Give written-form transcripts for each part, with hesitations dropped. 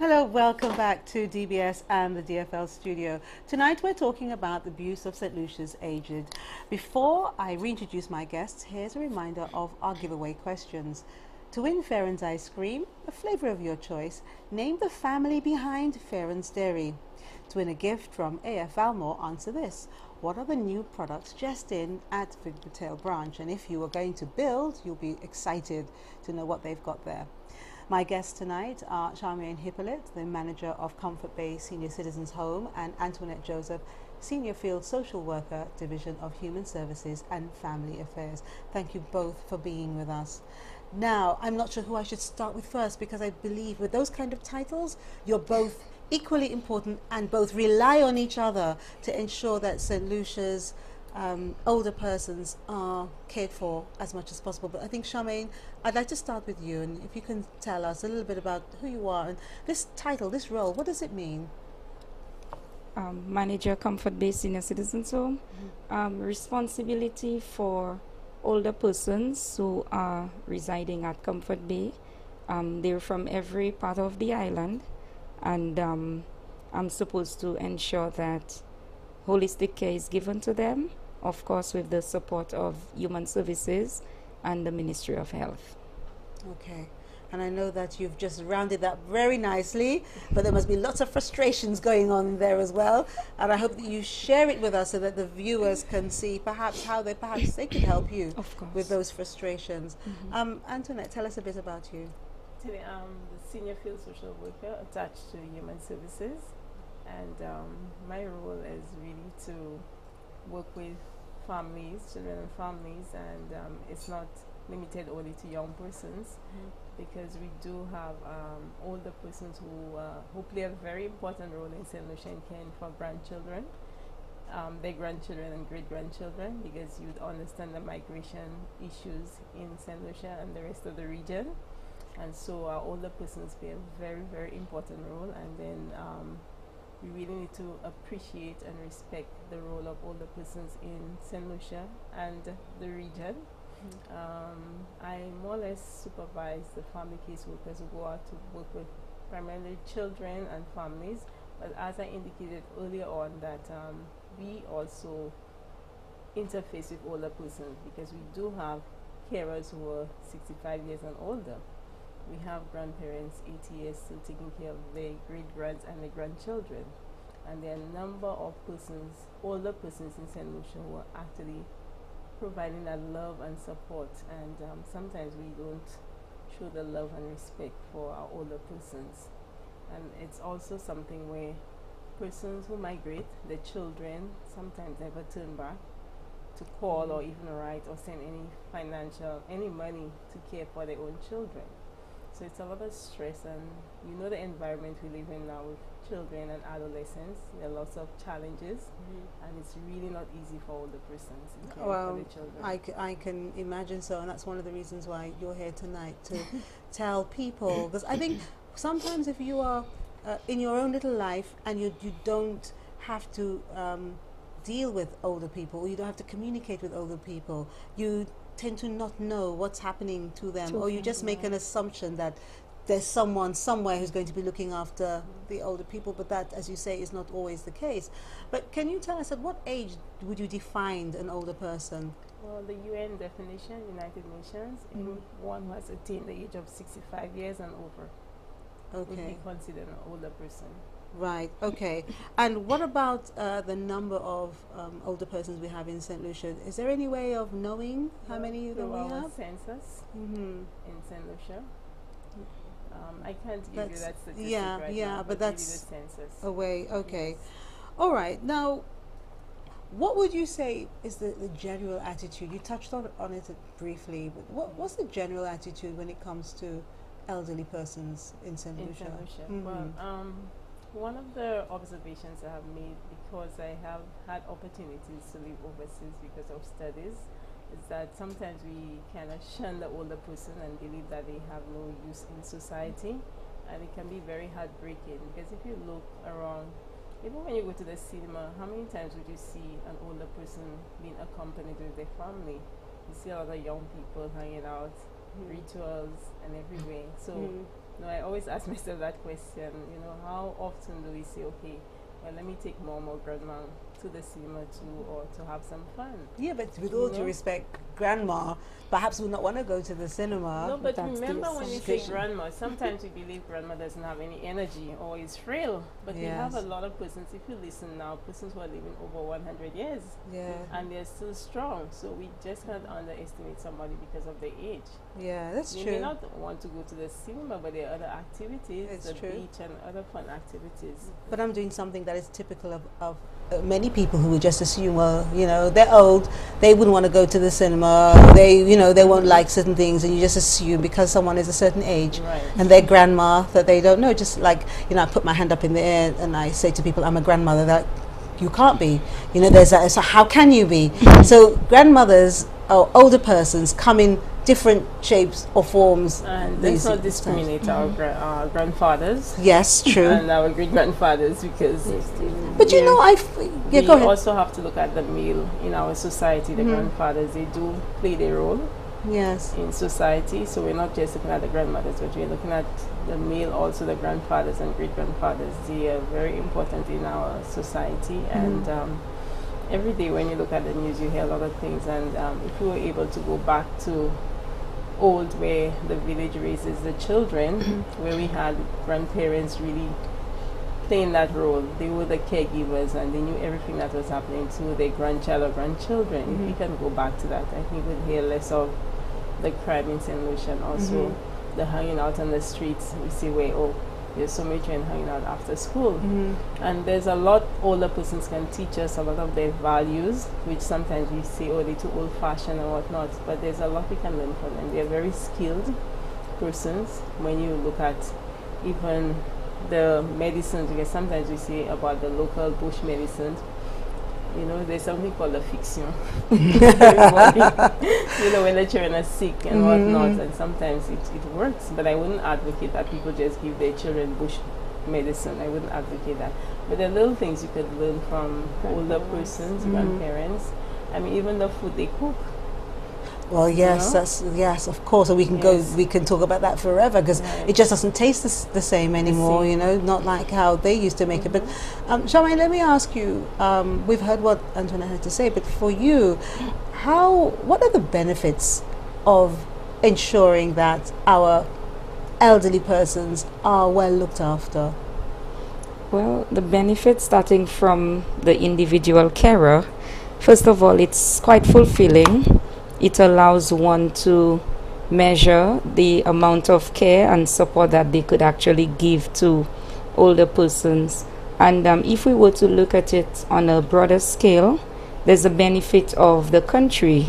Hello, welcome back to DBS and the DFL studio. Tonight we're talking about the abuse of St. Lucia's aged. Before I reintroduce my guests, here's a reminder of our giveaway questions. To win Farron's ice cream, a flavor of your choice, name the family behind Farron's Dairy. To win a gift from AF Almore, answer this. What are the new products just in at Vigortail branch? And if you are going to build, you'll be excited to know what they've got there. My guests tonight are Charmaine and Hippolyte, the manager of Comfort Bay Senior Citizens Home, and Antoinette Joseph, Senior Field Social Worker, Division of Human Services and Family Affairs. Thank you both for being with us. Now, I'm not sure who I should start with first, because I believe with those kind of titles, you're both equally important and both rely on each other to ensure that St. Lucia's older persons are cared for as much as possible. But I think, Charmaine, I'd like to start with you, and if you can tell us a little bit about who you are and this title, this role, what does it mean? Manager, Comfort Bay Senior Citizens Home. Responsibility for older persons who are residing at Comfort Bay. They're from every part of the island, and I'm supposed to ensure that holistic care is given to them, of course with the support of Human Services and the Ministry of Health. Okay, and I know that you've just rounded that very nicely, but there must be lots of frustrations going on there as well, and I hope that you share it with us so that the viewers can see perhaps how they could help you with those frustrations. Antoinette, tell us a bit about you. Today I'm the Senior Field Social Worker attached to Human Services, and my role is really to work with families, children and families, and it's not limited only to young persons, because we do have older persons who play a very important role in St. Lucia in caring for grandchildren, their grandchildren and great-grandchildren, because you'd understand the migration issues in St. Lucia and the rest of the region. And so our older persons play a very, very important role, and then we really need to appreciate and respect the role of older persons in St. Lucia and the region. I more or less supervise the family caseworkers who go out to work with primarily children and families, but as I indicated earlier on, that we also interface with older persons, because we do have carers who are 65 years and older. We have grandparents 80 years still taking care of their great-grands and their grandchildren. And there are a number of persons, older persons in St. Lucia, who are actually providing that love and support. And sometimes we don't show the love and respect for our older persons. And it's also something where persons who migrate, their children sometimes never turn back to call or even write or send any money to care for their own children. So it's a lot of stress, and you know the environment we live in now with children and adolescents. There are lots of challenges, and it's really not easy for older persons in caring for their children. I can imagine so, and that's one of the reasons why you're here tonight, to tell people, because I think sometimes if you are in your own little life and you don't have to deal with older people, or you don't have to communicate with older people, you tend to not know what's happening to them, or you just make an assumption that there's someone somewhere who's going to be looking after the older people, but that, as you say, is not always the case. But can you tell us, at what age would you define an older person? Well, the UN definition, United Nations, anyone who has attained the age of 65 years and over would be considered an older person. Right, okay. And what about the number of older persons we have in St. Lucia? Is there any way of knowing how many that we have? Census in St. Lucia. I can't give you that statistic right now, but that's the census. Away, okay. Yes. All right, now, what would you say is the general attitude? You touched on it briefly, but what's the general attitude when it comes to elderly persons in St. Lucia? Well, one of the observations I have made, because I have had opportunities to live overseas because of studies, is that sometimes we kind of shun the older person and believe that they have no use in society, and it can be very heartbreaking, because if you look around, even when you go to the cinema, how many times would you see an older person being accompanied with their family? You see a lot of young people hanging out, rituals and everywhere. So No, I always ask myself that question. You know, how often do we say, okay, well, let me take mom or grandma to the cinema too, or to have some fun? Yeah, but with all due respect, grandma perhaps would not want to go to the cinema. No, but That's the remember when you say assumption. grandma, sometimes we believe grandma doesn't have any energy or is frail. But we have a Yes. lot of persons, if you listen now, persons who are living over 100 years Yeah, and they're still strong. So we just can't underestimate somebody because of their age. yeah, that's They true. may not want to go to the cinema, but there are other activities, It's the true. beach and other fun activities. But I'm doing something that is typical of many people who would just assume, well, you know, they're old, they wouldn't want to go to the cinema, they, you know, they won't like certain things, and you just assume because someone is a certain age Right. and their grandma that they don't know. Just like, you know, I put my hand up in the air and I say to people, I'm a grandmother. That you can't be. You know, there's that. So how can you be? So grandmothers or older persons come in different shapes or forms. And these let's not times. discriminate our grandfathers Yes, true. and our great grandfathers, because But you we- know, yeah, we go ahead. also have to look at the male in our society. The grandfathers, they do play their role Yes. in society. So we're not just looking at the grandmothers, but we're looking at the male, also the grandfathers and great grandfathers. They are very important in our society. And every day when you look at the news, you hear a lot of things. And if we were able to go back to old, where the village raises the children, where we had grandparents really playing that role. They were the caregivers and they knew everything that was happening to their grandchild or grandchildren. If we can go back to that, I think we'd hear less of the crime in St. Lucia, and also the hanging out on the streets. We see where, oh, there's so many children hanging out after school. And there's a lot older persons can teach us a lot of their values, which sometimes we say, oh, they're too old-fashioned and whatnot. But there's a lot we can learn from them. They're very skilled persons. When you look at even the medicines, because sometimes we say about the local bush medicines, you know, there's something called a fiction. Everybody, you know, when the children are sick and whatnot, and sometimes it works. But I wouldn't advocate that people just give their children bush medicine. I wouldn't advocate that. But there are little things you could learn from older persons, grandparents. I mean, even the food they cook. Well, yes, know? that's yes, of course. And we can Yes. we can talk about that forever because Right. it just doesn't taste the same anymore. same. You know, not like how they used to make it. But Charmaine, let me ask you. We've heard what Antoinette had to say, but for you, what are the benefits of ensuring that our elderly persons are well looked after? Well, the benefits starting from the individual carer, first of all, it's quite fulfilling. It allows one to measure the amount of care and support that they could actually give to older persons. And if we were to look at it on a broader scale, there's a benefit of the country.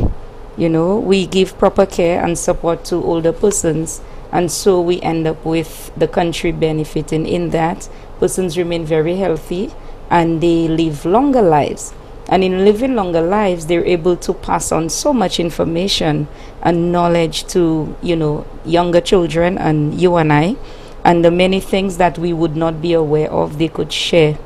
You know, we give proper care and support to older persons, and so we end up with the country benefiting in that persons remain very healthy and they live longer lives. And in living longer lives, they're able to pass on so much information and knowledge to, you know, younger children and you and I. And the many things that we would not be aware of, they could share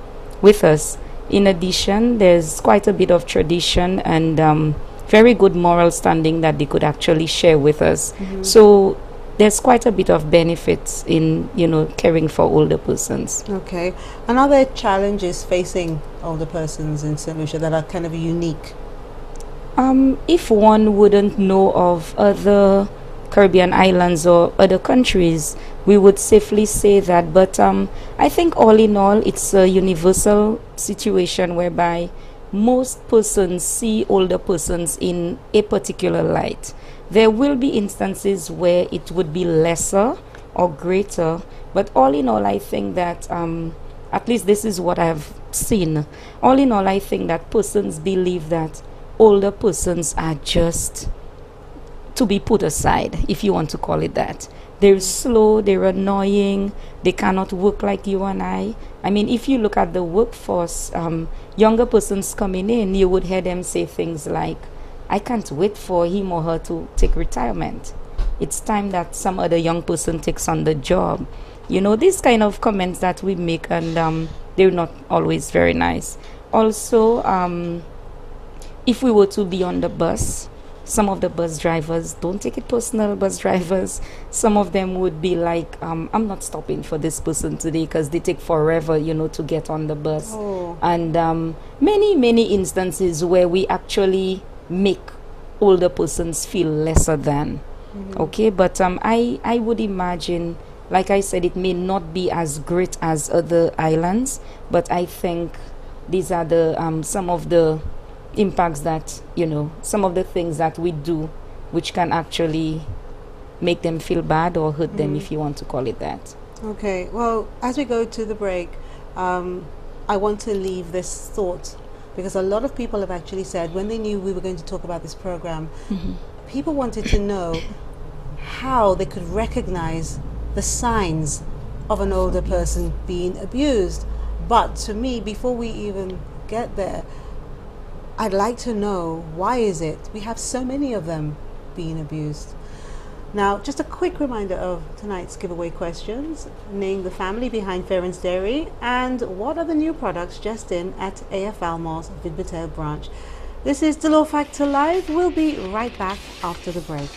with us. In addition, there's quite a bit of tradition and very good moral standing that they could actually share with us. So there's quite a bit of benefits in, you know, caring for older persons. Okay. And are there challenges facing older persons in St. Lucia that are kind of unique? If one wouldn't know of other Caribbean islands or other countries, we would safely say that. But I think all in all, it's a universal situation whereby most persons see older persons in a particular light. There will be instances where it would be lesser or greater, but all in all, I think that at least this is what I've seen. All in all, I think that persons believe that older persons are just to be put aside, if you want to call it that. They're slow, they're annoying, they cannot work like you and I. I mean, if you look at the workforce, younger persons coming in, you would hear them say things like, I can't wait for him or her to take retirement. It's time that some other young person takes on the job. You know, these kind of comments that we make, and they're not always very nice. Also, if we were to be on the bus some of the bus drivers, don't take it personal, bus drivers, some of them would be like, I'm not stopping for this person today because they take forever, you know, to get on the bus. Oh. And many instances where we actually make older persons feel lesser than. Okay, but I would imagine, like I said, it may not be as great as other islands, but I think these are the some of the impacts that, you know, some of the things that we do which can actually make them feel bad or hurt them, if you want to call it that. Okay, well, as we go to the break, I want to leave this thought, because a lot of people have actually said, when they knew we were going to talk about this program, people wanted to know how they could recognize the signs of an older person being abused. But to me, before we even get there, I'd like to know, why is it we have so many of them being abused? Now, just a quick reminder of tonight's giveaway questions. Name the family behind Farron's Dairy, and what are the new products just in at AFL Mall's Vidbitail branch. This is Dolor Factor Live. We'll be right back after the break.